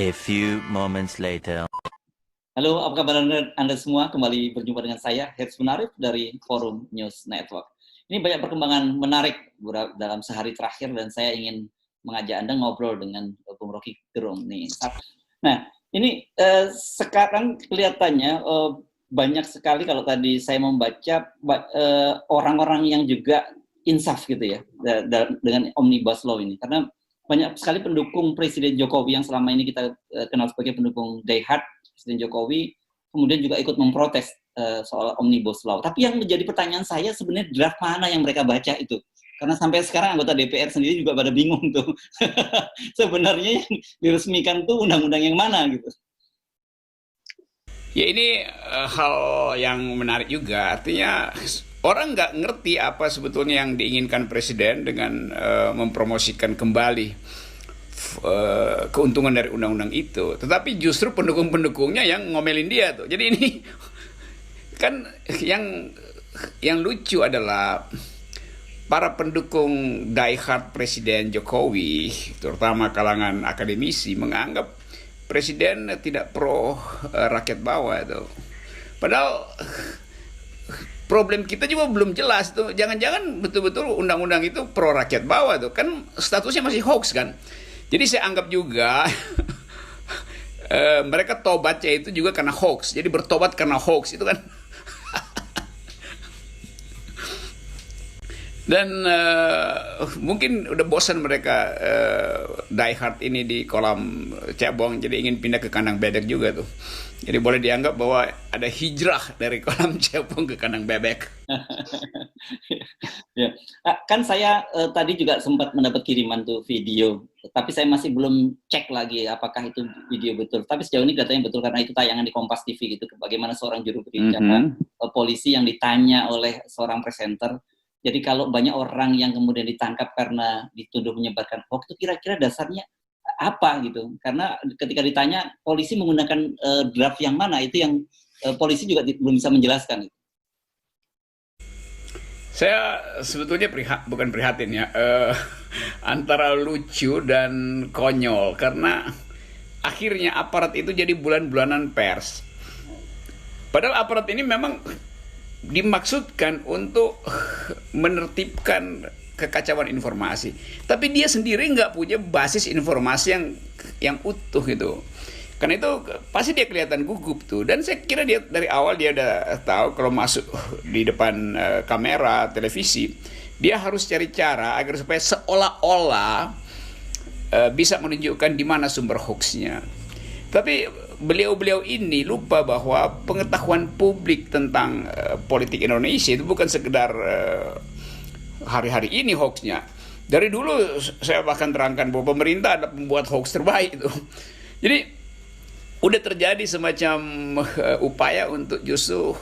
A few moments later. Halo, apa kabar Anda semua? Kembali berjumpa dengan saya, Hertz Munarif dari Forum News Network. Ini banyak perkembangan menarik dalam sehari terakhir dan saya ingin mengajak Anda ngobrol dengan Bung Rocky Gerung nih. Nah, ini sekarang kelihatannya banyak sekali kalau tadi saya membaca orang-orang yang juga insaf gitu ya dengan Omnibus Law ini, karena banyak sekali pendukung Presiden Jokowi yang selama ini kita kenal sebagai pendukung diehard Presiden Jokowi, kemudian juga ikut memprotes soal Omnibus Law. Tapi yang menjadi pertanyaan saya sebenarnya draft mana yang mereka baca itu? Karena sampai sekarang anggota DPR sendiri juga pada bingung tuh. Sebenarnya yang diresmikan tuh undang-undang yang mana gitu. Ya ini hal yang menarik juga, artinya orang nggak ngerti apa sebetulnya yang diinginkan Presiden dengan mempromosikan kembali keuntungan dari undang-undang itu. Tetapi justru pendukung-pendukungnya yang ngomelin dia tuh. Jadi ini kan yang lucu adalah para pendukung diehard Presiden Jokowi, terutama kalangan akademisi, menganggap Presiden tidak pro rakyat bawah itu. Padahal problem kita juga belum jelas tuh. Jangan-jangan betul-betul undang-undang itu pro rakyat bawah tuh. Kan statusnya masih hoax kan. Jadi saya anggap juga mereka tobatnya itu juga karena hoax. Jadi bertobat karena hoax itu kan. Dan mungkin udah bosan mereka diehard ini di kolam cebong, jadi ingin pindah ke kandang bebek juga tuh. Jadi boleh dianggap bahwa ada hijrah dari kolam cebong ke kandang bebek. Ya. Kan saya tadi juga sempat mendapat kiriman tuh video, tapi saya masih belum cek lagi apakah itu video betul. Tapi sejauh ini katanya betul karena itu tayangan di Kompas TV gitu. Bagaimana seorang juru bicara polisi yang ditanya oleh seorang presenter. Jadi kalau banyak orang yang kemudian ditangkap karena dituduh menyebarkan hoax, itu kira-kira dasarnya apa gitu? Karena ketika ditanya polisi menggunakan draft yang mana, itu yang polisi juga belum bisa menjelaskan. Saya sebetulnya bukan prihatin ya, antara lucu dan konyol karena akhirnya aparat itu jadi bulan-bulanan pers. Padahal aparat ini memang dimaksudkan untuk menertibkan kekacauan informasi, tapi dia sendiri nggak punya basis informasi yang utuh gitu. Karena itu pasti dia kelihatan gugup tuh, dan saya kira dia dari awal dia udah tahu kalau masuk di depan kamera televisi dia harus cari cara agar supaya seolah-olah bisa menunjukkan di mana sumber hoaxnya. Tapi beliau-beliau ini lupa bahwa pengetahuan publik tentang politik Indonesia itu bukan sekedar hari-hari ini hoaxnya. Dari dulu saya bahkan terangkan bahwa pemerintah ada pembuat hoax terbaik itu. Jadi udah terjadi semacam upaya untuk justru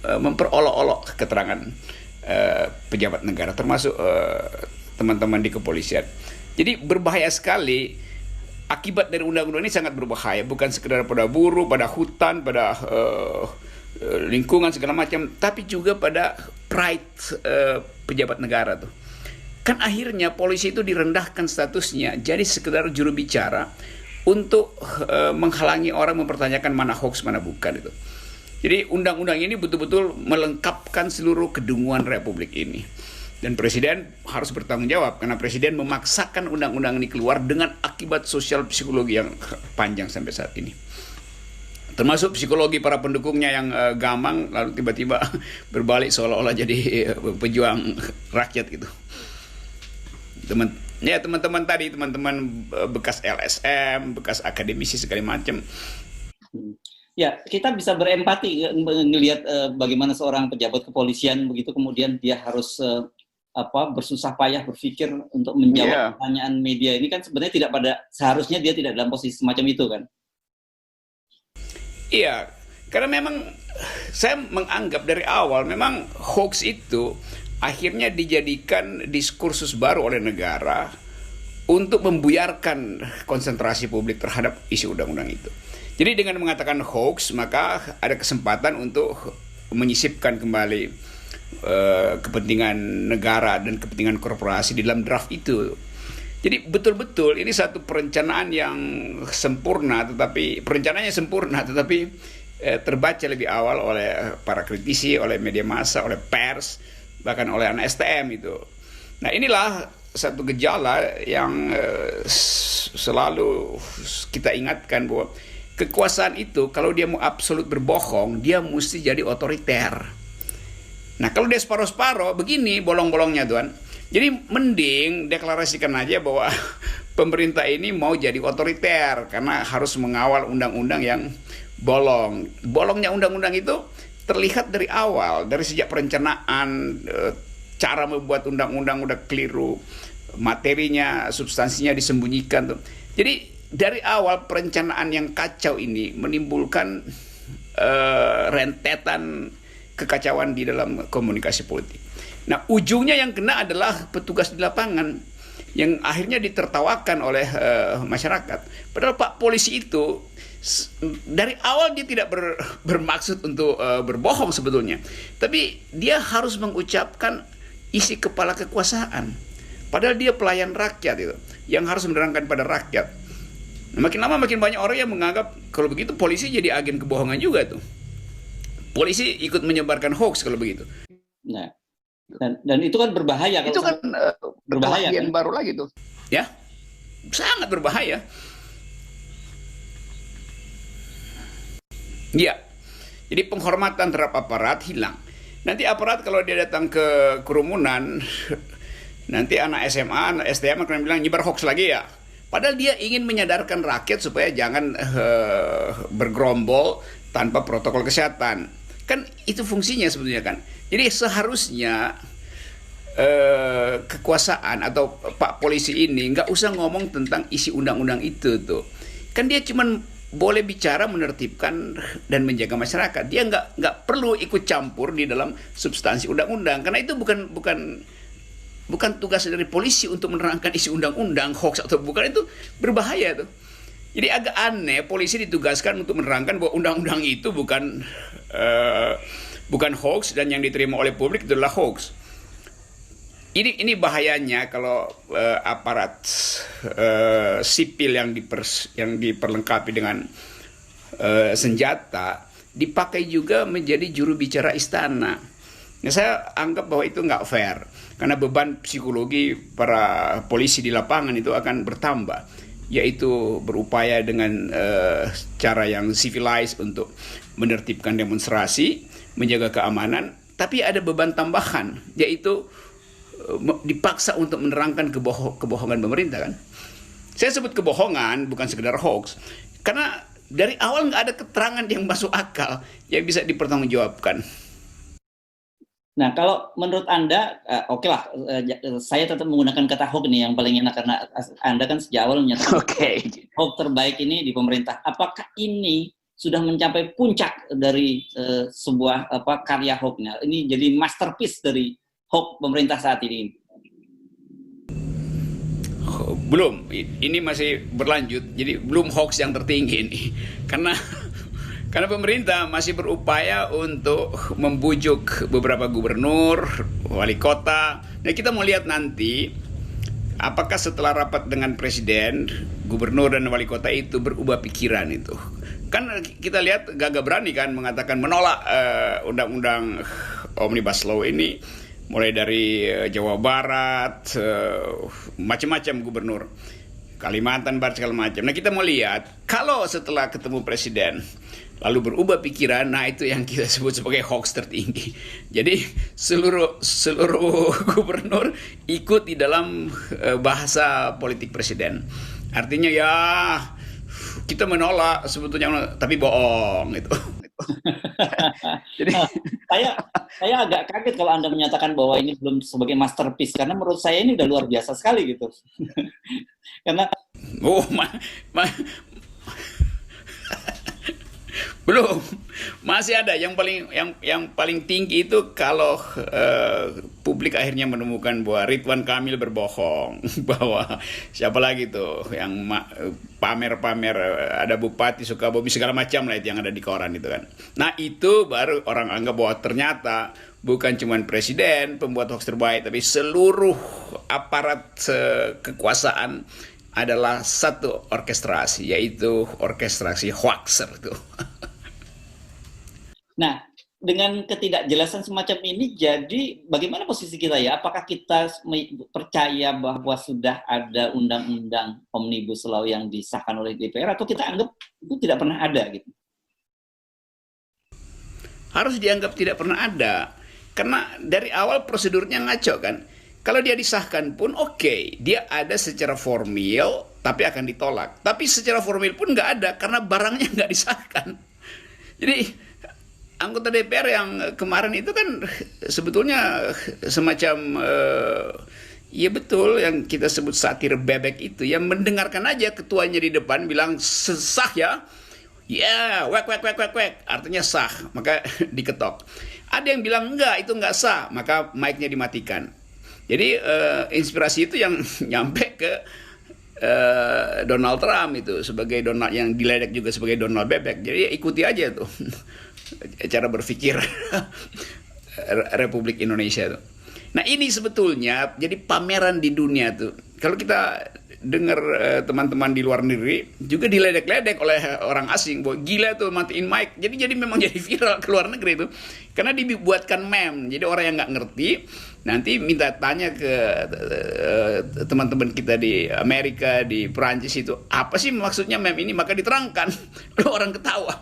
memperolok-olok keterangan pejabat negara, termasuk teman-teman di kepolisian. Jadi berbahaya sekali. Akibat dari undang-undang ini sangat berbahaya, bukan sekedar pada buruh, pada hutan, pada lingkungan segala macam, tapi juga pada pride pejabat negara tuh. Kan akhirnya polisi itu direndahkan statusnya jadi sekedar juru bicara untuk menghalangi orang mempertanyakan mana hoax mana bukan itu. Jadi undang-undang ini betul-betul melengkapkan seluruh kedunguan Republik ini. Dan Presiden harus bertanggung jawab karena Presiden memaksakan undang-undang ini keluar dengan akibat sosial psikologi yang panjang sampai saat ini. Termasuk psikologi para pendukungnya yang gamang lalu tiba-tiba berbalik seolah-olah jadi pejuang rakyat gitu. Teman-teman tadi, teman-teman bekas LSM, bekas akademisi segala macam. Ya, kita bisa berempati melihat bagaimana seorang pejabat kepolisian begitu kemudian dia harus bersusah payah berpikir untuk menjawab pertanyaan media ini kan sebenarnya seharusnya dia tidak dalam posisi semacam itu kan? Iya, karena memang saya menganggap dari awal memang hoax itu akhirnya dijadikan diskursus baru oleh negara untuk membuyarkan konsentrasi publik terhadap isi undang-undang itu. Jadi dengan mengatakan hoax maka ada kesempatan untuk menyisipkan kembali kepentingan negara dan kepentingan korporasi di dalam draft itu. Jadi betul-betul ini satu perencanaan yang sempurna, tetapi perencanaannya sempurna, tetapi terbaca lebih awal oleh para kritisi, oleh media massa, oleh pers, bahkan oleh anak STM itu. Nah inilah satu gejala yang selalu kita ingatkan bahwa kekuasaan itu kalau dia mau absolut berbohong, dia mesti jadi otoriter. Nah kalau dia separuh-separuh, begini bolong-bolongnya Tuan. Jadi mending deklarasikan aja bahwa pemerintah ini mau jadi otoriter karena harus mengawal undang-undang yang bolong. Bolongnya undang-undang itu terlihat dari awal, dari sejak perencanaan, cara membuat undang-undang udah keliru, materinya, substansinya disembunyikan tuh. Jadi dari awal perencanaan yang kacau ini menimbulkan rentetan kekacauan di dalam komunikasi politik. Nah, ujungnya yang kena adalah petugas di lapangan yang akhirnya ditertawakan oleh masyarakat. Padahal Pak Polisi itu dari awal dia tidak bermaksud untuk berbohong sebetulnya. Tapi dia harus mengucapkan isi kepala kekuasaan. Padahal dia pelayan rakyat itu, yang harus menerangkan pada rakyat. Nah, makin lama makin banyak orang yang menganggap kalau begitu polisi jadi agen kebohongan juga tuh. Polisi ikut menyebarkan hoax kalau begitu. Nah, dan itu kan berbahaya. Itu kan berbahaya kan? Baru lagi tuh. Ya, sangat berbahaya. Ya, jadi penghormatan terhadap aparat hilang. Nanti aparat kalau dia datang ke kerumunan, nanti anak SMA, anak STM akan bilang nyebar hoax lagi ya. Padahal dia ingin menyadarkan rakyat supaya jangan bergerombol tanpa protokol kesehatan. Kan itu fungsinya sebetulnya kan. Jadi seharusnya kekuasaan atau Pak Polisi ini nggak usah ngomong tentang isi undang-undang itu tuh. Kan dia cuma boleh bicara menertibkan dan menjaga masyarakat. Dia nggak perlu ikut campur di dalam substansi undang-undang karena itu bukan tugas dari polisi untuk menerangkan isi undang-undang, hoax atau bukan, itu berbahaya tuh. Jadi agak aneh polisi ditugaskan untuk menerangkan bahwa undang-undang itu bukan hoax dan yang diterima oleh publik adalah hoax. Ini bahayanya kalau aparat sipil yang diperlengkapi dengan senjata dipakai juga menjadi juru bicara istana. Nah, saya anggap bahwa itu nggak fair karena beban psikologi para polisi di lapangan itu akan bertambah, yaitu berupaya dengan cara yang civilized untuk menertibkan demonstrasi, menjaga keamanan, tapi ada beban tambahan, yaitu dipaksa untuk menerangkan kebohongan pemerintah kan. Saya sebut kebohongan bukan sekedar hoax, karena dari awal nggak ada keterangan yang masuk akal yang bisa dipertanggungjawabkan. Nah, kalau menurut Anda, oke lah, saya tetap menggunakan kata hoax nih yang paling enak karena Anda kan sejak awal menyatakan Oke. hoax terbaik ini di pemerintah. Apakah ini sudah mencapai puncak dari sebuah karya hoaxnya? Ini jadi masterpiece dari hoax pemerintah saat ini. Belum, ini masih berlanjut. Jadi belum hoax yang tertinggi ini. Karena pemerintah masih berupaya untuk membujuk beberapa gubernur, wali kota. Nah, kita mau lihat nanti apakah setelah rapat dengan presiden, gubernur dan wali kota itu berubah pikiran itu. Kan kita lihat gagah berani kan mengatakan menolak undang-undang Omnibus Law ini, mulai dari Jawa Barat, macam-macam gubernur, Kalimantan Barat segala macam. Nah, kita mau lihat kalau setelah ketemu presiden lalu berubah pikiran, nah itu yang kita sebut sebagai hoax tertinggi. Jadi seluruh gubernur ikut di dalam bahasa politik presiden. Artinya ya kita menolak sebetulnya, tapi bohong itu. Jadi saya agak kaget kalau Anda menyatakan bahwa ini belum sebagai masterpiece, karena menurut saya ini udah luar biasa sekali gitu. Karena belum, masih ada yang paling tinggi itu kalau publik akhirnya menemukan bahwa Ridwan Kamil berbohong, bahwa siapa lagi tuh yang pamer-pamer ada Bupati Sukabumi segala macam lah itu yang ada di koran itu kan. Nah, itu baru orang anggap bahwa ternyata bukan cuma presiden pembuat hoax terbaik, tapi seluruh aparat kekuasaan adalah satu orkestrasi, yaitu orkestrasi hoaxer itu. Nah, dengan ketidakjelasan semacam ini, jadi bagaimana posisi kita ya? Apakah kita percaya bahwa sudah ada undang-undang Omnibus Law yang disahkan oleh DPR, atau kita anggap itu tidak pernah ada gitu? Harus dianggap tidak pernah ada, karena dari awal prosedurnya ngaco kan. Kalau dia disahkan pun oke, dia ada secara formil, tapi akan ditolak. Tapi secara formil pun nggak ada, karena barangnya nggak disahkan. Jadi anggota DPR yang kemarin itu kan sebetulnya semacam ya betul yang kita sebut satir bebek itu, yang mendengarkan aja ketuanya di depan bilang sah ya, wek, artinya sah, maka diketok. Ada yang bilang enggak, itu enggak sah, maka mic-nya dimatikan. Jadi inspirasi itu yang nyampe ke Donald Trump itu sebagai Donald yang diledek juga sebagai Donald bebek. Jadi ikuti aja tuh cara berpikir Republik Indonesia tuh. Nah, ini sebetulnya jadi pameran di dunia tuh. Kalau kita dengar teman-teman di luar negeri juga diledek-ledek oleh orang asing bahwa gila tuh matiin mic. Jadi memang jadi viral ke luar negeri itu karena dibuatkan meme. Jadi orang yang nggak ngerti nanti minta tanya ke teman-teman kita di Amerika, di Perancis itu, apa sih maksudnya meme ini, maka diterangkan. Lalu orang ketawa.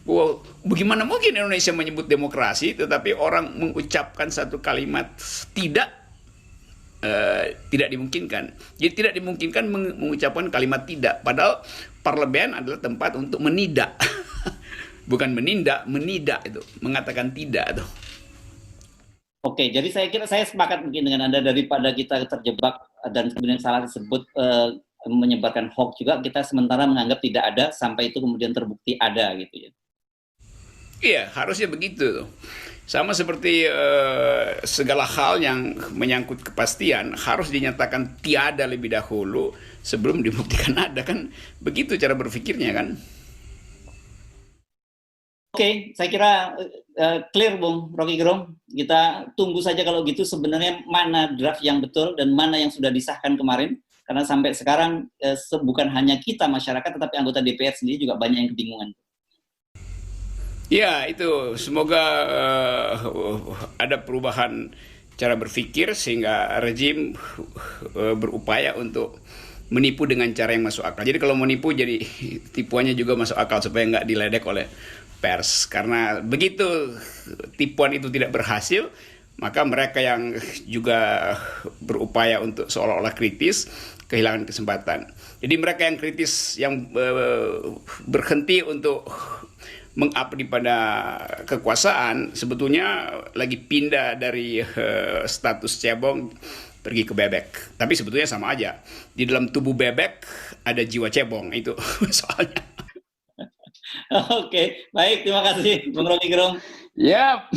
Wow, bagaimana mungkin Indonesia menyebut demokrasi tetapi orang mengucapkan satu kalimat tidak dimungkinkan. Jadi tidak dimungkinkan mengucapkan kalimat tidak, padahal parlemen adalah tempat untuk menidak. Bukan menindak, menidak itu, mengatakan tidak itu. Oke, jadi saya kira saya sepakat mungkin dengan Anda, daripada kita terjebak dan kemudian salah disebut menyebarkan hoax juga, kita sementara menganggap tidak ada sampai itu kemudian terbukti ada gitu ya. Iya, harusnya begitu. Sama seperti segala hal yang menyangkut kepastian harus dinyatakan tiada lebih dahulu sebelum dibuktikan ada, kan begitu cara berpikirnya kan. Oke, saya kira clear Bung Rocky Gerung. Kita tunggu saja kalau gitu sebenarnya mana draft yang betul dan mana yang sudah disahkan kemarin. Karena sampai sekarang bukan hanya kita masyarakat, tetapi anggota DPR sendiri juga banyak yang kebingungan. Ya, itu semoga ada perubahan cara berpikir sehingga rejim berupaya untuk menipu dengan cara yang masuk akal. Jadi kalau menipu jadi tipuannya juga masuk akal supaya nggak diledek oleh pers. Karena begitu tipuan itu tidak berhasil, maka mereka yang juga berupaya untuk seolah-olah kritis kehilangan kesempatan. Jadi mereka yang kritis, yang berhenti untuk mengabdi pada kekuasaan sebetulnya lagi pindah dari status cebong pergi ke bebek. Tapi sebetulnya sama aja. Di dalam tubuh bebek ada jiwa cebong itu soalnya. Oke, baik, terima kasih Bung Rocky Gerung. Yap.